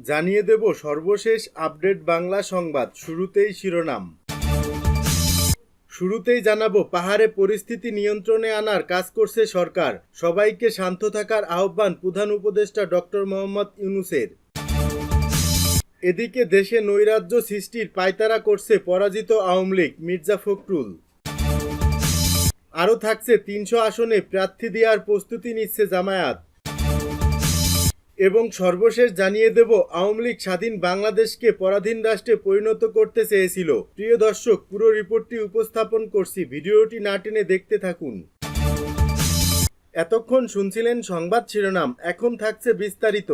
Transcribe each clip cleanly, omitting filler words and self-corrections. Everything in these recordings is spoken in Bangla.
জানিয়ে দেব সর্বশেষ আপডেট বাংলা সংবাদ। শুরুতেই শিরোনাম। শুরুতেই জানাবো, পাহাড়ে পরিস্থিতি নিয়ন্ত্রণে আনার কাজ করছে সরকার, সবাইকে শান্ত থাকার আহ্বান প্রধান উপদেষ্টা ডক্টর মোহাম্মদ ইউনূসের। এদিকে দেশে নৈরাজ্য সৃষ্টির পায়তারা করছে পরাজিত আওয়ামী লীগ, মির্জা ফখরুল। আরও থাকছে ৩০০ আসনে প্রার্থী দেওয়ার প্রস্তুতি নিচ্ছে জামায়াত। এবং সর্বশেষ জানিয়ে দেব, আওয়ামী লীগ স্বাধীন বাংলাদেশকে পরাধীন রাষ্ট্রে পরিণত করতে চেয়েছিল। প্রিয় দর্শক, পুরো রিপোর্টটি উপস্থাপন করছি, ভিডিওটি না টেনে দেখতে থাকুন। এতক্ষণ শুনছিলেন সংবাদ শিরোনাম, এখন থাকছে বিস্তারিত।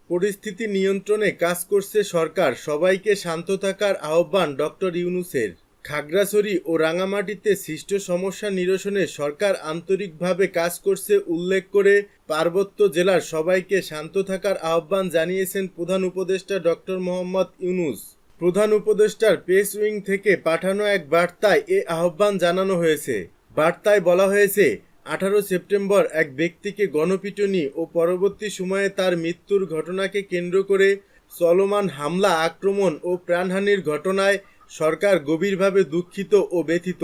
পরিস্থিতি নিয়ন্ত্রণে কাজ করছে সরকার, সবাইকে শান্ত থাকার আহ্বান ডক্টর ইউনূসের। খাগড়াছড়ি ও রাঙামাটিতে সৃষ্ট সমস্যা নিরসনে সরকার আন্তরিকভাবে কাজ করছে উল্লেখ করে পার্বত্য জেলার সবাইকে শান্ত থাকার আহ্বান জানিয়েছেন প্রধান উপদেষ্টা ডক্টর মোহাম্মদ ইউনূস। প্রধান উপদেষ্টার প্রেস উইং থেকে পাঠানো এক বার্তায় এ আহ্বান জানানো হয়েছে। বার্তায় বলা হয়েছে, 18 সেপ্টেম্বর এক ব্যক্তিকে গণপিটুনি ও পরবর্তী সময়ে তার মৃত্যুর ঘটনাকে কেন্দ্র করে চলমান হামলা, আক্রমণ ও প্রাণহানির ঘটনায় সরকার গভীরভাবে দুঃখিত ও ব্যথিত।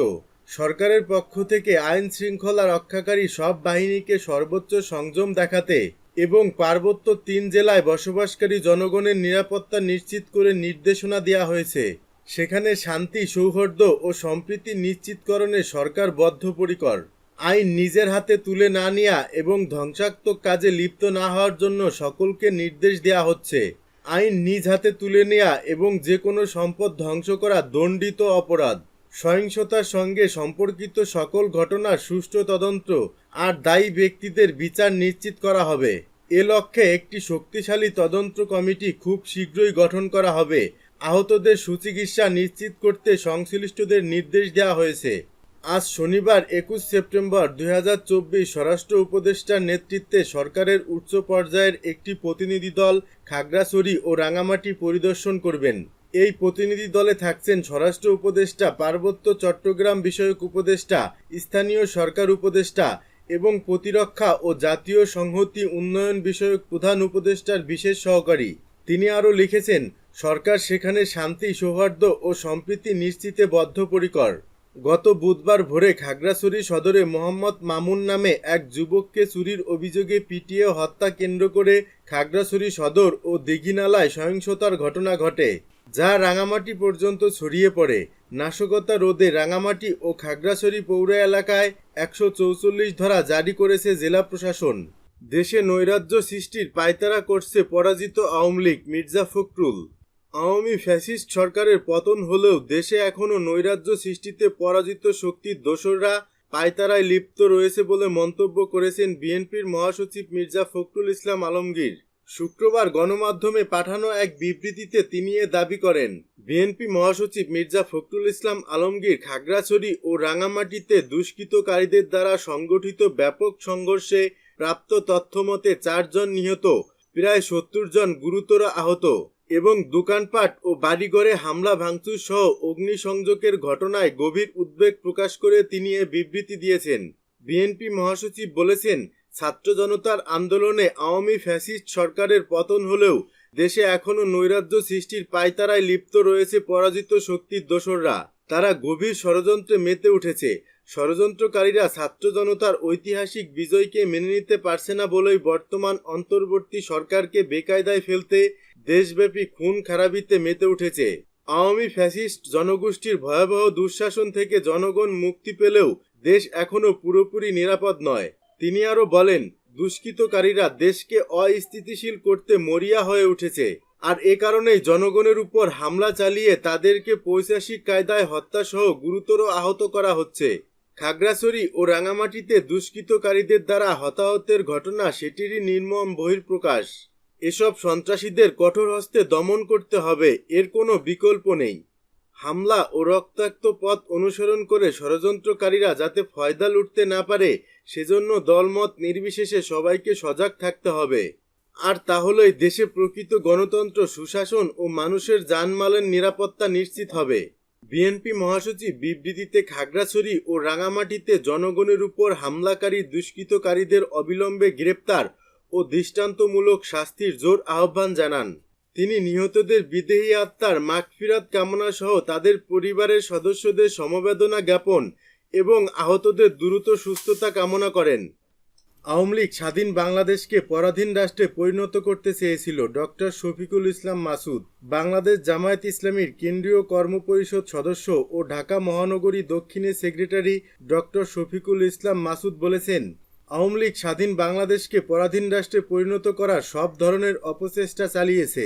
সরকারের পক্ষ থেকে আইন শৃঙ্খলা রক্ষাকারী সব বাহিনীকে সর্বোচ্চ সংযম দেখাতে এবং পার্বত্য 3 জেলায় বসবাসকারী জনগণের নিরাপত্তা নিশ্চিত করে নির্দেশনা দেওয়া হয়েছে। সেখানে শান্তি, সৌহার্দ্য ও সম্প্রীতি নিশ্চিতকরণে সরকার বদ্ধপরিকর। আইন নিজের হাতে তুলে না নেওয়া এবং ধ্বংসাত্মক কাজে লিপ্ত না হওয়ার জন্য সকলকে নির্দেশ দেওয়া হচ্ছে। আইন নিজ হাতে তুলে নেওয়া এবং যে কোনো সম্পদ ধ্বংস করা দণ্ডিত অপরাধ। সহিংসতার সঙ্গে সম্পর্কিত সকল ঘটনার সুষ্ঠু তদন্ত আর দায়ী ব্যক্তিদের বিচার নিশ্চিত করা হবে। এ লক্ষ্যে একটি শক্তিশালী তদন্ত কমিটি খুব শীঘ্রই গঠন করা হবে। আহতদের সুচিকিৎসা নিশ্চিত করতে সংশ্লিষ্টদের নির্দেশ দেওয়া হয়েছে। আজ শনিবার 21 সেপ্টেম্বর 2024 স্বরাষ্ট্র উপদেষ্টার নেতৃত্বে সরকারের উচ্চ পর্যায়ের একটি প্রতিনিধি দল খাগড়াছড়ি ও রাঙামাটি পরিদর্শন করবেন। এই প্রতিনিধি দলে থাকছেন স্বরাষ্ট্র উপদেষ্টা, পার্বত্য চট্টগ্রাম বিষয়ক উপদেষ্টা, স্থানীয় সরকার উপদেষ্টা এবং প্রতিরক্ষা ও জাতীয় সংহতি উন্নয়ন বিষয়ক প্রধান উপদেষ্টার বিশেষ সহকারী। তিনি আরও লিখেছেন, সরকার সেখানে শান্তি, সৌহার্দ্য ও সম্প্রীতি নিশ্চিতে বদ্ধপরিকর। গত বুধবার ভোরে খাগড়াছড়ি সদরে মোহাম্মদ মামুন নামে এক যুবককে চুরির অভিযোগে পিটিয়ে হত্যা কেন্দ্র করে খাগড়াছড়ি সদর ও দীঘিনালায় সহিংসতার ঘটনা ঘটে, যা রাঙামাটি পর্যন্ত ছড়িয়ে পড়ে। নাশকতা রোধে রাঙামাটি ও খাগড়াছড়ি পৌর এলাকায় 144 ধারা জারি করেছে জেলা প্রশাসন। দেশে নৈরাজ্য সৃষ্টির পায়তারা করছে পরাজিত আওয়ামী লীগ, মির্জা ফখরুল। আওয়ামী ফ্যাসিস্ট সরকারের পতন হলেও দেশে এখনও নৈরাজ্য সৃষ্টিতে পরাজিত শক্তির দোসররা পায়তারায় লিপ্ত রয়েছে বলে মন্তব্য করেছেন বিএনপির মহাসচিব মির্জা ফখরুল ইসলাম আলমগীর। শুক্রবার গণমাধ্যমে পাঠানো এক বিবৃতিতে তিনি এ দাবি করেন। বিএনপি মহাসচিব মির্জা ফখরুল ইসলাম আলমগীর খাগড়াছড়ি ও রাঙামাটিতে দুষ্কৃতকারীদের দ্বারা সংগঠিত ব্যাপক সংঘর্ষে প্রাপ্ত তথ্যমতে 4 জন নিহত, প্রায় 70 জন গুরুতর আহত এবং দোকানপাট ও বাড়িঘরে হামলা ভাঙচুর সহ অগ্নিসংযোগের ঘটনায় গভীর উদ্বেগ প্রকাশ করে তিনি এ বিবৃতি দিয়েছেন। বিএনপি মহাসচিব বলেছেন, ছাত্র জনতার আন্দোলনে আওয়ামী ফ্যাসিস্ট সরকারের পতন হলেও দেশে এখনও নৈরাজ্য সৃষ্টির পায়তারায় লিপ্ত রয়েছে পরাজিত শক্তির দোসররা। তারা গভীর ষড়যন্ত্রে মেতে উঠেছে। ষড়যন্ত্রকারীরা ছাত্র জনতার ঐতিহাসিক বিজয়কে মেনে নিতে পারছে না বলেই বর্তমান অন্তর্বর্তী সরকারকে বেকায়দায় ফেলতে দেশব্যাপী খুন খারাপিতে মেতে উঠেছে। আওয়ামী ফ্যাসিস্ট জনগোষ্ঠীর ভয়াবহ দুঃশাসন থেকে জনগণ মুক্তি পেলেও দেশ এখনও পুরোপুরি নিরাপদ নয়। তিনি আরও বলেন, দুষ্কৃতকারীরা দেশকে অস্থিতিশীল করতে মরিয়া হয়ে উঠেছে, আর এ কারণেই জনগণের উপর হামলা চালিয়ে তাদেরকে পৈশাচিক কায়দায় হত্যাসহ গুরুতর আহত করা হচ্ছে। খাগড়াছড়ি ও রাঙামাটিতে দুষ্কৃতকারীদের দ্বারা হতাহতের ঘটনা সেটিরই নির্মম বহিঃপ্রকাশ। এসব সন্ত্রাসীদের কঠোর হস্তে দমন করতে হবে, এর কোনো বিকল্প নেই। হামলা ও রক্তাক্ত পথ অনুসরণ করে ষড়যন্ত্রকারীরা যাতে ফয়দা লুটতে না পারে, সেজন্য দলমত নির্বিশেষে সবাইকে সজাগ থাকতে হবে। আর তাহলেই দেশে প্রকৃত গণতন্ত্র, সুশাসন ও মানুষের জানমালের নিরাপত্তা নিশ্চিত হবে। বিএনপি মহাসচিব বিবৃতিতে খাগড়াছড়ি ও রাঙামাটিতে জনগণের উপর হামলাকারী দুষ্কৃতকারীদের অবিলম্বে গ্রেপ্তার ও দৃষ্টান্তমূলক শাস্তির জোর আহ্বান জানান। তিনি নিহতদের বিদেহী আত্মার মাগফিরাত কামনা সহ তাদের পরিবারের সদস্যদের সমবেদনা জ্ঞাপন এবং আহতদের দ্রুত সুস্থতা কামনা করেন। আওয়ামী লীগ স্বাধীন বাংলাদেশকে পরাধীন রাষ্ট্রে পরিণত করতে চেয়েছিল। ডক্টর শফিকুল ইসলাম মাসুদ, বাংলাদেশ জামায়াত ইসলামীর কেন্দ্রীয় কর্মপরিষদ সদস্য ও ঢাকা মহানগরী দক্ষিণের সেক্রেটারি ডক্টর শফিকুল ইসলাম মাসুদ বলেছেন, আওয়ামী লীগ স্বাধীন বাংলাদেশকে পরাধীন রাষ্ট্রে পরিণত করার সব ধরনের অপচেষ্টা চালিয়েছে।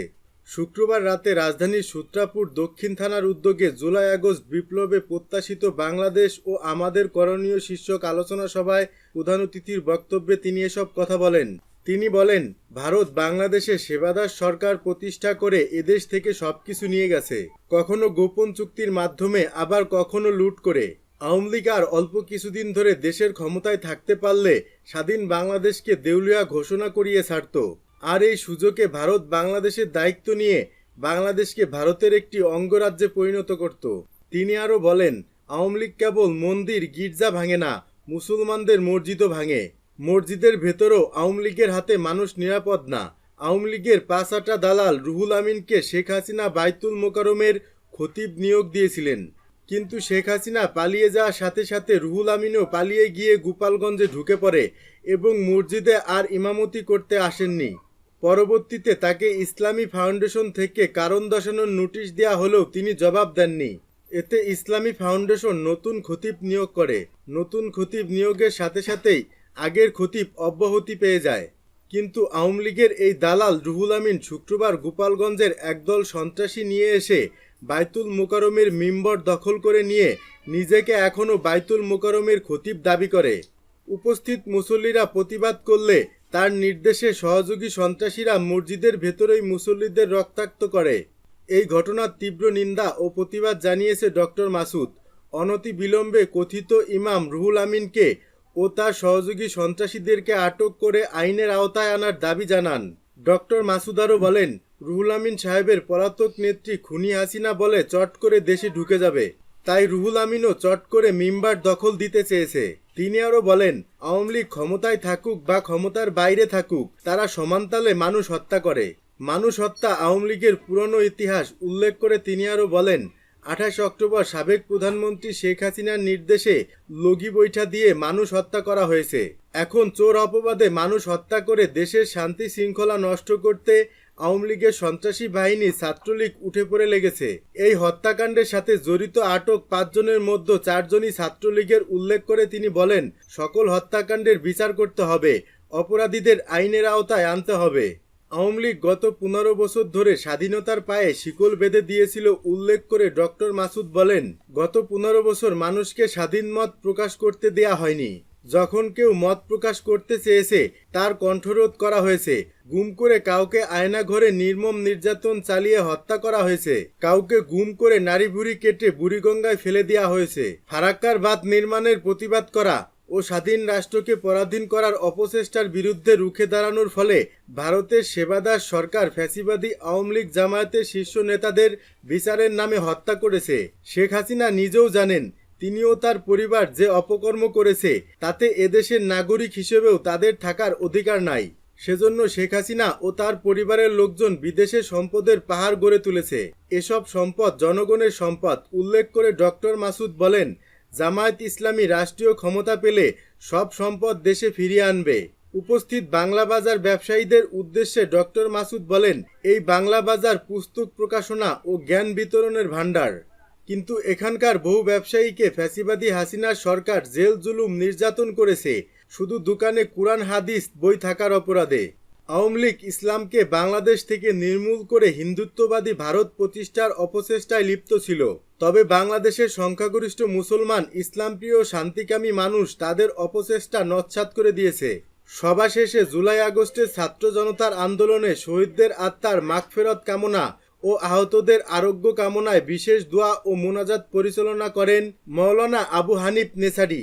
শুক্রবার রাতে রাজধানীর সূত্রাপুর দক্ষিণ থানার উদ্যোগে জুলাই আগস্ট বিপ্লবে প্রত্যাশিত বাংলাদেশ ও আমাদের করণীয় শীর্ষক আলোচনা সভায় প্রধান অতিথির বক্তব্যে তিনি এসব কথা বলেন। তিনি বলেন, ভারত বাংলাদেশে সেবাদার সরকার প্রতিষ্ঠা করে এদেশ থেকে সবকিছু নিয়ে গেছে, কখনো গোপন চুক্তির মাধ্যমে, আবার কখনো লুট করে। আওয়ামী লীগ আর অল্প কিছুদিন ধরে দেশের ক্ষমতায় থাকতে পারলে স্বাধীন বাংলাদেশকে দেউলিয়া ঘোষণা করিয়ে ছাড়ত। আর এই সুযোগে ভারত বাংলাদেশের দায়িত্ব নিয়ে বাংলাদেশকে ভারতের একটি অঙ্গরাজ্যে পরিণত করত। তিনি আরও বলেন, আওয়ামী লীগ কেবল মন্দির গির্জা ভাঙে না, মুসলমানদের মসজিদও ভাঙে। মসজিদের ভেতরও আওয়ামী লীগের হাতে মানুষ নিরাপদ না। আওয়ামী লীগের 5 দালাল রুহুল আমিনকে শেখ হাসিনা বাইতুল মোকাররমের খতিব নিয়োগ দিয়েছিলেন, কিন্তু শেখ হাসিনা পালিয়ে যাওয়ার সাথে সাথে রুহুল আমিনও পালিয়ে গিয়ে গোপালগঞ্জে ঢুকে পড়ে এবং মসজিদে আর ইমামতি করতে আসেননি। পরবর্তীতে তাকে ইসলামী ফাউন্ডেশন থেকে কারণ দর্শানোর নোটিশ দেওয়া হলেও তিনি জবাব দেননি। এতে ইসলামী ফাউন্ডেশন নতুন খতিব নিয়োগ করে। নতুন খতিব নিয়োগের সাথে সাথেই আগের খতিব অব্যাহতি পেয়ে যায়। কিন্তু আওয়ামী লীগের এই দালাল রুহুল আমিন শুক্রবার গোপালগঞ্জের একদল সন্ত্রাসী নিয়ে এসে বাইতুল মোকাররমের মিম্বর দখল করে নিয়ে নিজেকে এখনও বাইতুল মোকাররমের খতিব দাবি করে। উপস্থিত মুসল্লিরা প্রতিবাদ করলে তার নির্দেশে সহযোগী সন্ত্রাসীরা মসজিদের ভেতরেই মুসল্লিদের রক্তাক্ত করে। এই ঘটনার তীব্র নিন্দা ও প্রতিবাদ জানিয়েছে ডক্টর মাসুদ। অনতিবিলম্বে কথিত ইমাম রুহুল আমিনকে ও তার সহযোগী সন্ত্রাসীদেরকে আটক করে আইনের আওতায় আনার দাবি জানান। ডক্টর মাসুদ আরও বলেন, রুহুল আমিন সাহেবের পলাতক নেত্রী খুনি হাসিনা বলে চট করে দেশে ঢুকে যাবে, তাই রুহুল আমিনও চট করে মিম্বার দখল দিতে চেয়েছে। তিনি আরও বলেন, আওয়ামী লীগ ক্ষমতায় থাকুক বা ক্ষমতার বাইরে থাকুক, তারা সমানতালে মানুষ হত্যা করে। মানুষ হত্যা আওয়ামী লীগের পুরনো ইতিহাস উল্লেখ করে তিনি আরও বলেন, 28 অক্টোবর সাবেক প্রধানমন্ত্রী শেখ হাসিনার নির্দেশে লগি বৈঠা দিয়ে মানুষ হত্যা করা হয়েছে। এখন চোর অপবাদে মানুষ হত্যা করে দেশের শান্তি শৃঙ্খলা নষ্ট করতে আওয়ামী লীগের সন্ত্রাসী বাহিনী ছাত্রলীগ উঠে পড়ে লেগেছে। এই হত্যাকাণ্ডের সাথে জড়িত আটক 5 জনের মধ্যে 4 জনই ছাত্রলীগের উল্লেখ করে তিনি বলেন, সকল হত্যাকাণ্ডের বিচার করতে হবে, অপরাধীদের আইনের আওতায় আনতে হবে। আওয়ামী লীগ গত 15 বছর ধরে স্বাধীনতার পায়ে শিকল বেঁধে দিয়েছিল উল্লেখ করে ডক্টর মাসুদ বলেন, গত 15 বছর মানুষকে স্বাধীন মত প্রকাশ করতে দেয়া হয়নি। যখন কেউ মত প্রকাশ করতে চেয়েছে তার কণ্ঠরোধ করা হয়েছে। গুম করে কাউকে আয়নাঘরে নির্মম নির্যাতন চালিয়ে হত্যা করা হয়েছে। কাউকে গুম করে নারী ভুঁড়ি কেটে বুড়িগঙ্গায় ফেলে দেওয়া হয়েছে। ফারাক্কার বাঁধ নির্মাণের প্রতিবাদ করা ও স্বাধীন রাষ্ট্রকে পরাধীন করার অপচেষ্টার বিরুদ্ধে রুখে দাঁড়ানোর ফলে ভারতের সেবাদার সরকার ফ্যাসিবাদী আওয়ামী লীগ জামায়াতের শীর্ষ নেতাদের বিচারের নামে হত্যা করেছে। শেখ হাসিনা নিজেও জানেন তিনিও তার পরিবার যে অপকর্ম করেছে তাতে এদেশের নাগরিক হিসেবেও তাদের থাকার অধিকার নাই। সেজন্য শেখ হাসিনা ও তার পরিবারের লোকজন বিদেশে সম্পদের পাহাড় গড়ে তুলেছে। এসব সম্পদ জনগণের সম্পদ উল্লেখ করে ডক্টর মাসুদ বলেন, জামায়াত ইসলামী রাষ্ট্রীয় ক্ষমতা পেলে সব সম্পদ দেশে ফিরিয়ে আনবে। উপস্থিত বাংলা বাজার ব্যবসায়ীদের উদ্দেশ্যে ডক্টর মাসুদ বলেন, এই বাংলা বাজার পুস্তক প্রকাশনা ও জ্ঞান বিতরণের ভাণ্ডার, কিন্তু এখানকার বহু ব্যবসায়ীকে ফ্যাসিবাদী হাসিনার সরকার জেল জুলুম নির্যাতন করেছে শুধু দোকানে কুরআন হাদিস বই থাকার অপরাধে। আওয়ামী লীগ ইসলামকে বাংলাদেশ থেকে নির্মূল করে হিন্দুত্ববাদী ভারত প্রতিষ্ঠার অপচেষ্টায় লিপ্ত ছিল। তবে বাংলাদেশের সংখ্যাগরিষ্ঠ মুসলমান ইসলামপ্রিয় শান্তিকামী মানুষ তাদের অপচেষ্টা নস্যাৎ করে দিয়েছে। সভা শেষে জুলাই আগস্টের ছাত্র জনতার আন্দোলনে শহীদদের আত্মার মাগফিরাত কামনা ও আহতদের আরোগ্য কামনায় বিশেষ দোয়া ও মোনাজাত পরিচালনা করেন মাওলানা আবু হানিফ নেছারি।